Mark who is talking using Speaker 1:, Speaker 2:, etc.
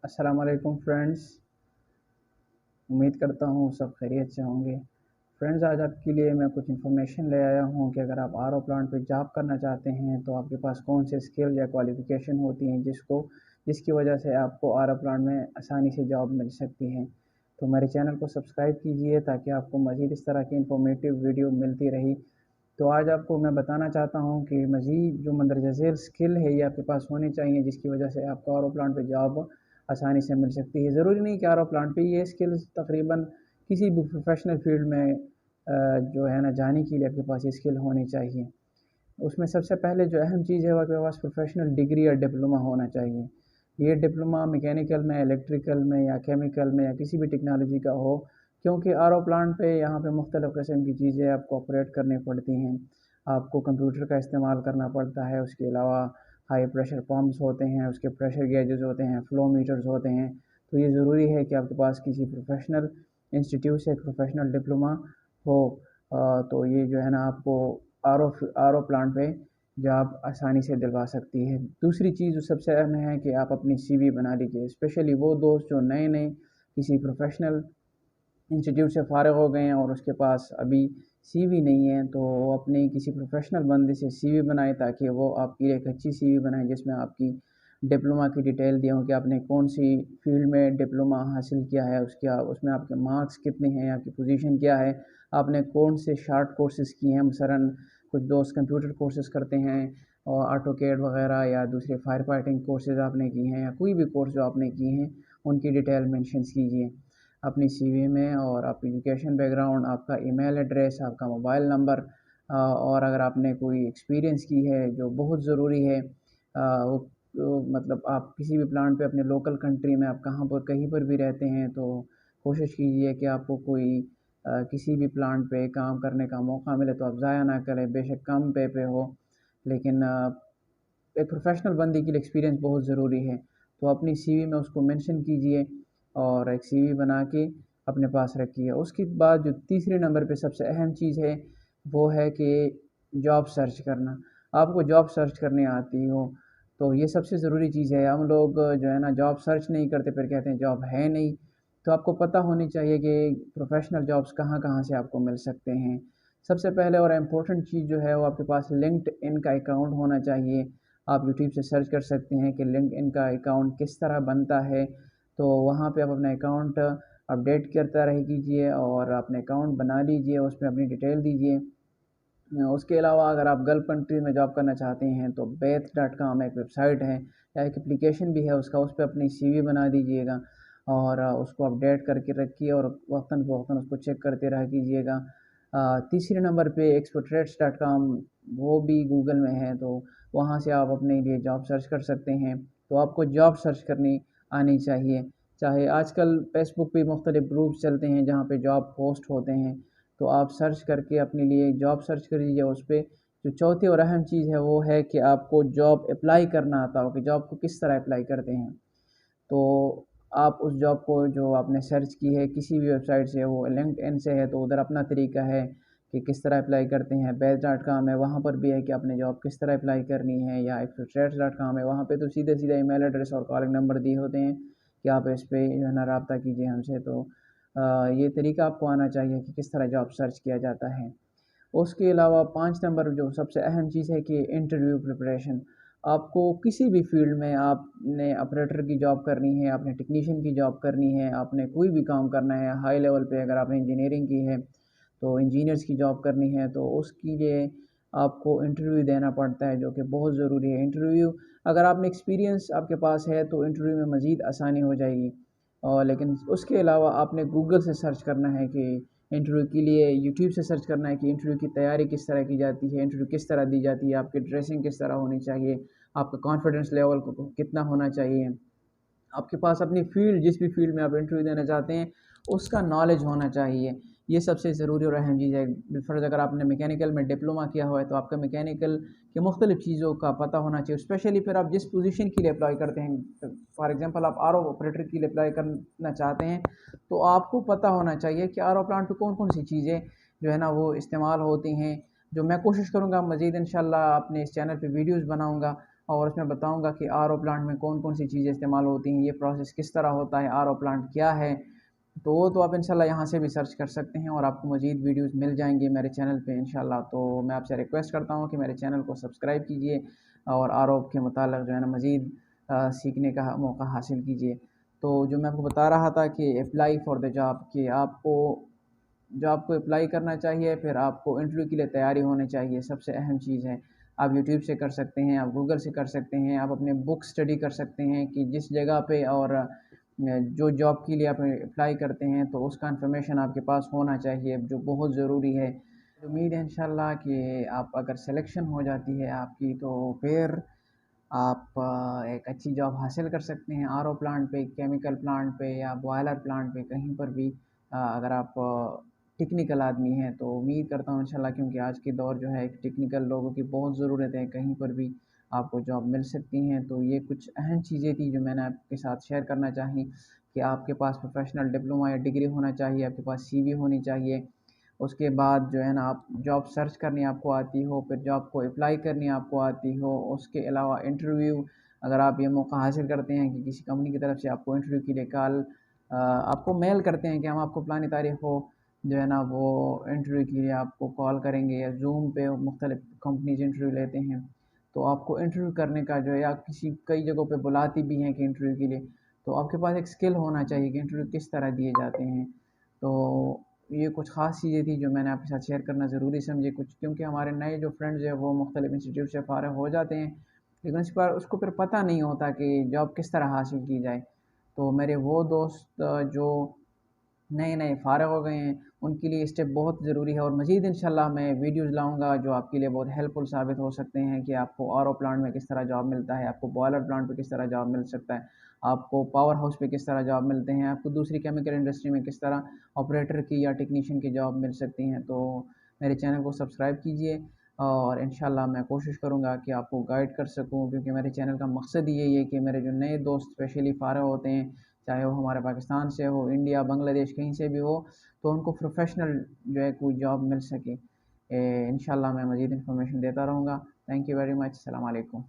Speaker 1: अस्सलाम वालेकुम फ्रेंड्स। उम्मीद करता हूँ सब खैरियत से होंगे। फ्रेंड्स, आज आपके लिए मैं कुछ इन्फॉर्मेशन ले आया हूँ कि अगर आप आरओ प्लांट पे जॉब करना चाहते हैं तो आपके पास कौन से स्किल या क्वालिफ़िकेशन होती हैं जिसकी वजह से आपको आरओ प्लांट में आसानी से जॉब मिल सकती है। तो मेरे चैनल को सब्सक्राइब कीजिए ताकि आपको मज़ीद इस तरह की इन्फॉर्मेटिव वीडियो मिलती रही। तो आज आपको मैं बताना चाहता हूँ कि मज़ीद जो मंदरजा ज़ेल स्किल है ये आपके पास होनी चाहिए जिसकी वजह से आपको आरओ प्लांट पे जॉब आसानी से मिल सकती है। ज़रूरी नहीं कि आरओ प्लांट पे ये स्किल्स तकरीबन किसी भी प्रोफेशनल फील्ड में जो है ना जाने के लिए आपके पास ये स्किल होनी चाहिए। उसमें सबसे पहले जो अहम चीज़ है वो आपके पास प्रोफेशनल डिग्री या डिप्लोमा होना चाहिए। ये डिप्लोमा मैकेनिकल में, इलेक्ट्रिकल में या केमिकल में या किसी भी टेक्नोलॉजी का हो, क्योंकि आरओ प्लांट पे यहाँ पे मुख्तलिफ़ किस्म की चीज़ें आपको ऑपरेट करनी पड़ती हैं। आपको कंप्यूटर का इस्तेमाल करना पड़ता है, उसके अलावा हाई प्रेशर पंप्स होते हैं, उसके प्रेशर गेजेस होते हैं, फ्लो मीटर्स होते हैं। तो ये ज़रूरी है कि आपके पास किसी प्रोफेशनल इंस्टीट्यूट से एक प्रोफेशनल डिप्लोमा हो। तो ये जो है ना आपको आरओ प्लांट पे जॉब आसानी से दिलवा सकती है। दूसरी चीज़ जो सबसे अहम है कि आप अपनी सीवी बना लीजिए, स्पेशली वो दोस्त जो नए-नए किसी प्रोफ़ेशनल इंस्टीट्यूट से फ़ारिग हो गए हैं और उसके पास अभी सीवी नहीं है, तो वो अपने किसी प्रोफ़ेशनल बंदे से सीवी बनाए ताकि वो आपके लिए एक अच्छी सीवी बनाए जिसमें आपकी डिप्लोमा की डिटेल दी हो कि आपने कौन-सी फ़ील्ड में डिप्लोमा हासिल किया है, उसमें आपके मार्क्स कितने हैं, आपकी पोज़ीशन क्या है, आपने कौन से शॉर्ट कोर्सेज़ किए हैं। मसलन कुछ दोस्त कंप्यूटर कोर्सेज़ करते हैं और ऑटोकैड वग़ैरह या दूसरे फायर फाइटिंग कोर्सेज़ आपने किए हैं या कोई भी कोर्स जो आपने किए हैं, उनकी डिटेल मेंशन्स कीजिए अपनी सीवी में। और आपकी एजुकेशन बैकग्राउंड, आपका ईमेल एड्रेस, आपका मोबाइल नंबर, और अगर आपने कोई एक्सपीरियंस की है जो बहुत ज़रूरी है, वो मतलब आप किसी भी प्लांट पे अपने लोकल कंट्री में आप कहीं पर भी रहते हैं तो कोशिश कीजिए कि आपको कोई किसी भी प्लांट पे काम करने का मौका मिले तो आप ज़ाया ना करें, बेशक कम पे हो, लेकिन एक प्रोफ़ेशनल बंदे के लिए एक्सपीरियंस बहुत ज़रूरी है। तो अपनी सीवी में उसको मेंशन कीजिए और एक सीवी बना के अपने पास रखिए। उसके बाद जो तीसरे नंबर पे सबसे अहम चीज़ है, वो है कि जॉब सर्च करना। आपको जॉब सर्च करनी आती हो, तो ये सबसे ज़रूरी चीज़ है। हम लोग जो है ना जॉब सर्च नहीं करते, फिर कहते हैं जॉब है नहीं। तो आपको पता होनी चाहिए कि प्रोफ़ेशनल जॉब्स कहाँ-कहाँ से आपको मिल सकते हैं। सबसे पहले और इम्पोर्टेंट चीज़ जो है वो आपके पास लिंक्डइन का अकाउंट होना चाहिए। आप यूट्यूब से सर्च कर सकते हैं कि लिंक्डइन का अकाउंट किस तरह बनता है। तो वहाँ पे आप अपना अकाउंट अपडेट करता रह कीजिए और अपने अकाउंट बना लीजिए, उसमें अपनी डिटेल दीजिए। उसके अलावा अगर आप गल्फ़ कंट्री में जॉब करना चाहते हैं तो बेथ.com एक वेबसाइट है या एक एप्लीकेशन भी है उसका, उस पे अपनी सीवी बना दीजिएगा और उसको अपडेट करके रखिए और वक़्तन-फ़वक़्तन उसको चेक करते रहा कीजिएगा। तीसरे नंबर पे expotrades.com, वो भी गूगल में है, तो वहाँ से आप अपने लिए जॉब सर्च कर सकते हैं। तो आपको जॉब सर्च करनी आनी चाहिए। चाहे आजकल फ़ेसबुक पे मुख्तलिफ़ ग्रुप्स चलते हैं जहाँ पे जॉब पोस्ट होते हैं, तो आप सर्च करके अपने लिए जॉब सर्च कर लीजिए उस पे। जो चौथी और अहम चीज़ है वो है कि आपको जॉब अप्लाई करना आता हो कि जॉब को किस तरह अप्लाई करते हैं। तो आप उस जॉब को जो आपने सर्च की है किसी भी वेबसाइट से, वो लिंक्डइन से है तो उधर अपना तरीका है कि किस तरह अप्लाई करते हैं। बेथ.com है, वहाँ पर भी है कि आपने जॉब किस तरह अप्लाई करनी है, या expotrades.com है, वहाँ पे तो सीधे-सीधे ईमेल एड्रेस और कॉलिंग नंबर दिए होते हैं कि आप इस पे जो है ना राब्ता कीजिए हमसे। तो ये तरीका आपको आना चाहिए कि किस तरह जॉब सर्च किया जाता है। उसके अलावा 5 नंबर जो सबसे अहम चीज़ है कि इंटरव्यू प्रिपरेशन। आपको किसी भी फ़ील्ड में आपने ऑपरेटर की जॉब करनी है, आपने टेक्नीशियन की जॉब करनी है, आपने कोई भी काम करना है हाई लेवल पे, अगर आपने इंजीनियरिंग की है, तो इंजीनियर्स की जॉब करनी है, तो उसके लिए आपको इंटरव्यू देना पड़ता है जो कि बहुत ज़रूरी है। इंटरव्यू अगर आपने एक्सपीरियंस आपके पास है तो इंटरव्यू में मज़ीद आसानी हो जाएगी। और लेकिन उसके अलावा आपने गूगल से सर्च करना है कि इंटरव्यू के लिए, यूट्यूब से सर्च करना है कि इंटरव्यू की तैयारी किस तरह की जाती है, इंटरव्यू किस तरह दी जाती है, आपकी ड्रेसिंग किस तरह होनी चाहिए, आपका कॉन्फिडेंस लेवल कितना होना चाहिए। आपके पास अपनी फ़ील्ड, जिस भी फ़ील्ड में आप इंटरव्यू देना चाहते हैं, उसका नॉलेज होना चाहिए। ये सबसे ज़रूरी और अहम चीज़ है। बिलफ़र्ज़ अगर आपने मैकेनिकल में डिप्लोमा किया हुआ है, तो आपका मैकेनिकल की मुख्तलिफ़ चीज़ों का पता होना चाहिए। स्पेशली फिर आप जिस पोज़ीशन के लिए अप्लाई करते हैं, फ़ॉर एग्ज़ाम्पल आप आरओ ऑपरेटर के लिए अप्लाई करना चाहते हैं, तो आपको पता होना चाहिए कि आरओ प्लांट पे कौन-कौन सी चीज़ें जो है ना वो इस्तेमाल होती हैं। जो मैं कोशिश करूँगा मज़ीद इंशाअल्लाह अपने इस चैनल पे वीडियोज़ बनाऊँगा और उसमें बताऊंगा कि आरओ प्लांट में कौन कौन सी चीज़ें इस्तेमाल होती हैं, ये प्रोसेस किस तरह होता है, आरओ प्लांट क्या है। तो वो तो आप इंशाल्लाह यहाँ से भी सर्च कर सकते हैं और आपको मज़ीद वीडियोस मिल जाएंगे मेरे चैनल पे इंशाल्लाह। तो मैं आपसे रिक्वेस्ट करता हूँ कि मेरे चैनल को सब्सक्राइब कीजिए और आरओ के मुतालिक जो है ना मज़ीद सीखने का मौका हासिल कीजिए। तो जो मैं आपको बता रहा था कि अप्लाई फॉर द जॉब, कि आपको जॉब को अप्लाई करना चाहिए, फिर आपको इंटरव्यू के लिए तैयारी होनी चाहिए, सबसे अहम चीज़ है। आप यूट्यूब से कर सकते हैं, आप गूगल से कर सकते हैं, आप अपने बुक स्टडी कर सकते हैं कि जिस जगह पे और जो जॉब के लिए आप अप्लाई करते हैं तो उसका इन्फॉर्मेशन आपके पास होना चाहिए, जो बहुत ज़रूरी है। उम्मीद है इंशाल्लाह कि आप अगर सिलेक्शन हो जाती है आपकी, तो फिर आप एक अच्छी जॉब हासिल कर सकते हैं आरओ प्लांट पे, केमिकल प्लांट पे या बॉयलर प्लांट पे, कहीं पर भी। अगर आप टेक्निकल आदमी हैं तो उम्मीद करता हूँ इंशाल्लाह, क्योंकि आज के दौर जो है टेक्निकल लोगों की बहुत ज़रूरत है, कहीं पर भी आपको जॉब मिल सकती हैं। तो ये कुछ अहम चीज़ें थी जो मैंने आपके साथ शेयर करना चाही, कि आपके पास प्रोफेशनल डिप्लोमा या डिग्री होना चाहिए, आपके पास सीवी होनी चाहिए, उसके बाद जो है ना आप जॉब सर्च करनी आपको आती हो, फिर जॉब को अप्लाई करनी आपको आती हो, उसके अलावा इंटरव्यू, अगर आप ये मौका हासिल करते हैं कि किसी कंपनी की तरफ से आपको इंटरव्यू के लिए कॉल आपको मेल करते हैं कि हम आपको फलानी तारीख को जो है ना वो इंटरव्यू के लिए आपको कॉल करेंगे, या जूम पे मुख्तलिफ कंपनीज इंटरव्यू लेते हैं, तो आपको इंटरव्यू करने का जो है, या किसी कई जगहों पे बुलाती भी हैं कि इंटरव्यू के लिए, तो आपके पास एक स्किल होना चाहिए कि इंटरव्यू किस तरह दिए जाते हैं। तो ये कुछ ख़ास चीज़ें थी जो मैंने आपके साथ शेयर करना ज़रूरी समझे कुछ, क्योंकि हमारे नए जो फ्रेंड्स हैं वो मुख्तलिफ इंस्टीट्यूट से फ़ारिग हो जाते हैं, लेकिन इस पर उसको फिर पता नहीं होता कि जॉब किस तरह हासिल की जाए। तो मेरे वो दोस्त जो नए नए फ़ारिग हो गए हैं, उनके लिए स्टेप बहुत ज़रूरी है, और मज़ीद इंशाल्लाह मैं वीडियोज़ लाऊँगा जो आपके लिए बहुत हेल्पफुल साबित हो सकते हैं, कि आपको आरओ प्लांट में किस तरह जॉब मिलता है, आपको बॉयलर प्लांट पे किस तरह जॉब मिल सकता है, आपको पावर हाउस पे किस तरह जॉब मिलते हैं, आपको दूसरी केमिकल इंडस्ट्री में किस तरह ऑपरेटर की या टेक्नीशियन की जॉब मिल सकती हैं। तो मेरे चैनल को सब्सक्राइब कीजिए, और इंशाल्लाह मैं कोशिश करूँगा कि आपको गाइड कर सकूँ, क्योंकि मेरे चैनल का मकसद ही यही है कि मेरे जो नए दोस्त स्पेशली फ़ारिग होते हैं, चाहे वो हमारे पाकिस्तान से हो, इंडिया, बांग्लादेश, कहीं से भी हो, तो उनको प्रोफेशनल जो है कोई जॉब मिल सके। इंशाल्लाह मैं मज़ीद इन्फॉर्मेशन देता रहूँगा। Thank you very much. अस्सलाम वालेकुम।